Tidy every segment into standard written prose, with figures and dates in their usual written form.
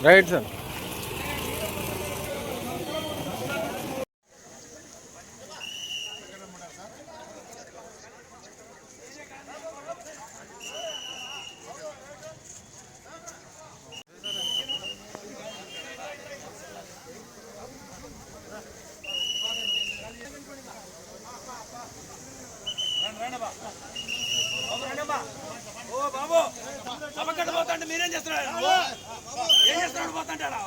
Right sir. ఓ బాబు అమ్మకట్ట పోతాంటే మీరేం చేస్తున్నారు? ఏం చేస్తున్నాడు? పోతాంటారా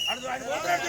ఆయన పోతున్నాడు.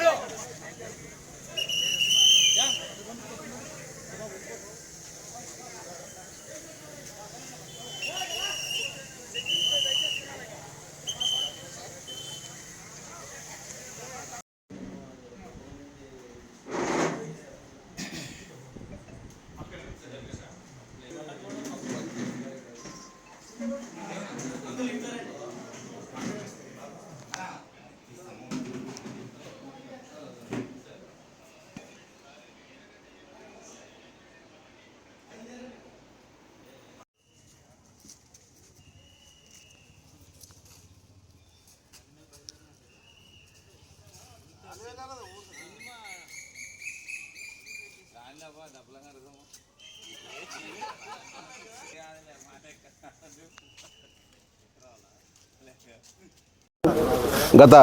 గత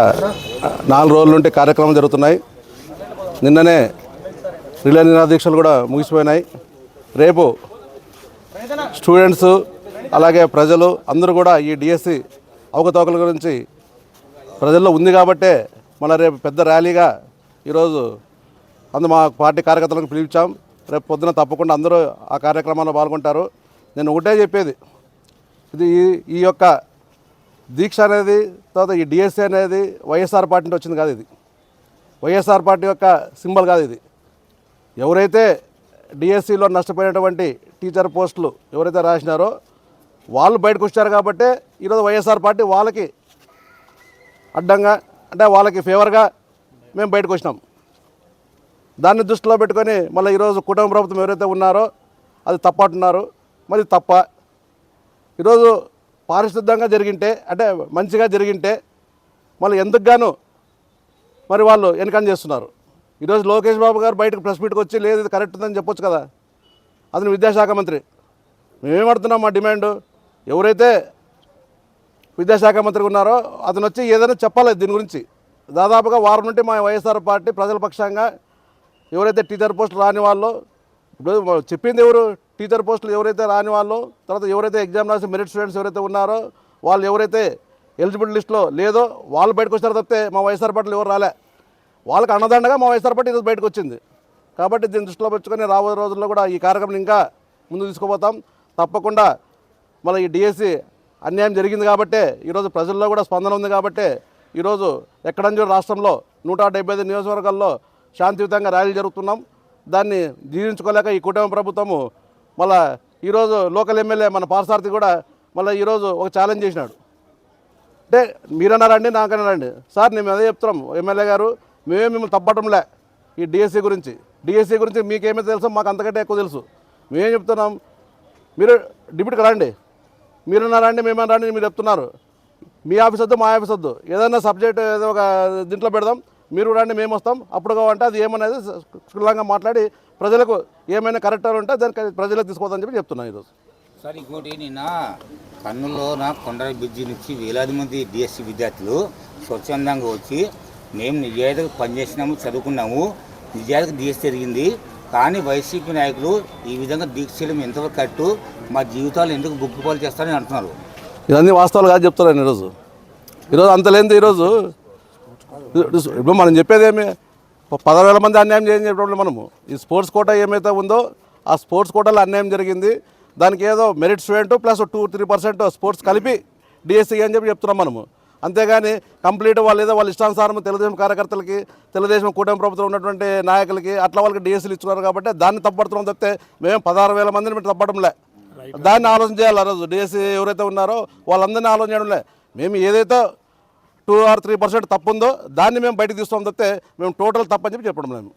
4 రోజుల నుండి కార్యక్రమాలు జరుగుతున్నాయి. నిన్ననే రిలే నిరాదీక్షలు కూడా ముగిసిపోయినాయి. రేపు స్టూడెంట్స్ అలాగే ప్రజలు అందరూ కూడా ఈ డిఎస్సి అవకతవకల గురించి ప్రజల్లో ఉంది కాబట్టే మన రేపు పెద్ద ర్యాలీగా ఈరోజు మా పార్టీ కార్యకర్తలకు పిలిపించాం. రేపు పొద్దున తప్పకుండా అందరూ ఆ కార్యక్రమాల్లో పాల్గొంటారు. నేను ఒకటే చెప్పేది, ఇది ఈ యొక్క దీక్ష అనేది తర్వాత ఈ డిఎస్సి అనేది వైఎస్ఆర్ పార్టీ నుంచి వచ్చింది కాదు. ఇది వైఎస్ఆర్ పార్టీ యొక్క సింబల్ కాదు. ఇది ఎవరైతే డిఎస్సిలో నష్టపోయినటువంటి టీచర్ పోస్టులు ఎవరైతే రాసినారో వాళ్ళు బయటకు వచ్చారు కాబట్టే ఈరోజు వైఎస్ఆర్ పార్టీ వాళ్ళకి అడ్డంగా అంటే వాళ్ళకి ఫేవర్గా మేము బయటకు వచ్చినాం. దాన్ని దృష్టిలో పెట్టుకొని మళ్ళీ ఈరోజు కుటుంబ ప్రభుత్వం ఎవరైతే ఉన్నారో అది తప్పంటున్నారు. మరి తప్ప ఈరోజు పారిశుద్ధంగా జరిగింటే అంటే మంచిగా జరిగింటే మళ్ళీ ఎందుకు గాను మరి వాళ్ళు వెనకని చేస్తున్నారు. ఈరోజు లోకేష్ బాబు గారు బయటకు ప్రెస్ మీట్కి వచ్చి లేదు ఇది కరెక్ట్ ఉందని చెప్పొచ్చు కదా. అతను విద్యాశాఖ మంత్రి. మేమేమడుతున్నాం మా డిమాండ్, ఎవరైతే విద్యాశాఖ మంత్రి ఉన్నారో అతను వచ్చి ఏదైనా చెప్పాలి దీని గురించి. దాదాపుగా వారం నుండి మా వైఎస్ఆర్ పార్టీ ప్రజల పక్షంగా ఎవరైతే టీచర్ పోస్టులు రాని వాళ్ళు ఇప్పుడు చెప్పింది ఎవరు, టీచర్ పోస్టులు ఎవరైతే రాని వాళ్ళు, తర్వాత ఎవరైతే ఎగ్జామ్ రాసి మెరిట్ స్టూడెంట్స్ ఎవరైతే ఉన్నారో వాళ్ళు ఎవరైతే ఎలిజిబుల్ లిస్టులో లేదో వాళ్ళు బయటకు వచ్చారు తప్పితే మా వైఎస్ఆర్ పార్టీలు ఎవరు రాలే. వాళ్ళకి అన్నదండగా మా వైఎస్ఆర్ పార్టీ ఈరోజు బయటకు వచ్చింది. కాబట్టి దీన్ని దృష్టిలో పెట్టుకొని రాబోయే రోజుల్లో కూడా ఈ కార్యక్రమం ఇంకా ముందు తీసుకుపోతాం. తప్పకుండా మళ్ళీ ఈ డిఎస్సి అన్యాయం జరిగింది కాబట్టే ఈరోజు ప్రజల్లో కూడా స్పందన ఉంది కాబట్టే ఈరోజు ఎక్కడంజూ రాష్ట్రంలో 175 నియోజకవర్గాల్లో శాంతియుతంగా ర్యాలీ జరుగుతున్నాం. దాన్ని జీవించుకోలేక ఈ కుటుంబ ప్రభుత్వము మళ్ళీ ఈరోజు లోకల్ ఎమ్మెల్యే మన పార్సారథి కూడా మళ్ళీ ఈరోజు ఒక ఛాలెంజ్ చేసినాడు. అంటే మీరన్నారండి నాకన్నారండి సార్, మేము అదే చెప్తున్నాం ఎమ్మెల్యే గారు, మేమే మిమ్మల్ని తప్పటంలే ఈ డిఎస్సి గురించి మీకేమైతే తెలుసో మాకు అంతకంటే ఎక్కువ తెలుసు. మేమేం చెప్తున్నాం, మీరు డిప్యూటీకి రండి, మీరన్నారండి మేమన్నారండి మీరు చెప్తున్నారు. మీ ఆఫీస్ వద్దు మా ఆఫీస్ వద్దు, ఏదైనా సబ్జెక్ట్ ఏదో ఒక దీంట్లో పెడదాం, మీరు రండి మేము వస్తాం. అప్పుడు కావంటే అది ఏమనేది స్థూలంగా మాట్లాడి ప్రజలకు ఏమైనా కరెక్ట్ ఉంటే దానికి ప్రజలకు తీసుకోవద్దని చెప్పి చెప్తున్నాను ఈరోజు. సార్ ఇంకోటి నిన్న కర్నూలులో కొండ బ్రిడ్జి నుంచి వేలాది మంది డిఎస్సి విద్యార్థులు స్వచ్ఛందంగా వచ్చి మేము నిజాయితీగా పనిచేసినాము, చదువుకున్నాము, నిజాయితీగా డిఎస్సి జరిగింది, కానీ వైసీపీ నాయకులు ఈ విధంగా దీక్షలు ఎంతవరకు కట్టు మా జీవితాలు ఎందుకు గుప్పిపాలు చేస్తారని అంటున్నారు. ఇవన్నీ వాస్తవాలు కాదు చెప్తున్నాను. ఈరోజు అంత లేదు. ఈరోజు ఇప్పుడు మనం చెప్పేది ఏమి 10,000 మంది అన్యాయం చేయని చెప్పడం మనము ఈ స్పోర్ట్స్ కోటా ఏమైతే ఉందో ఆ స్పోర్ట్స్ కోటాలో అన్యాయం జరిగింది. దానికి ఏదో మెరిట్ స్టూడెంట్ ప్లస్ 2-3% స్పోర్ట్స్ కలిపి డిఎస్సి అని చెప్పి చెప్తున్నాం మనము. అంతేగాని కంప్లీట్ వాళ్ళు ఏదో వాళ్ళ ఇష్టానుసారం తెలుగుదేశం కార్యకర్తలకి తెలుగుదేశం కూటమి ప్రభుత్వం ఉన్నటువంటి నాయకులకి అట్లా వాళ్ళకి డిఎస్సీలు ఇచ్చుకున్నారు కాబట్టి దాన్ని తప్పడుతున్నాం తప్పితే మేము 16,000 మందిని మీరు తప్పడంలే. దాన్ని ఆలోచన చేయాలి. ఆ రోజు డిఎస్సీ ఎవరైతే ఉన్నారో వాళ్ళందరినీ ఆలోచన చేయడంలే. మేము ఏదైతే 2 or 3% తప్పు ఉందో దాన్ని మేము బయటకు తీస్తాం తప్పితే మేము టోటల్ తప్పని చెప్పి చెప్పడం లేదు.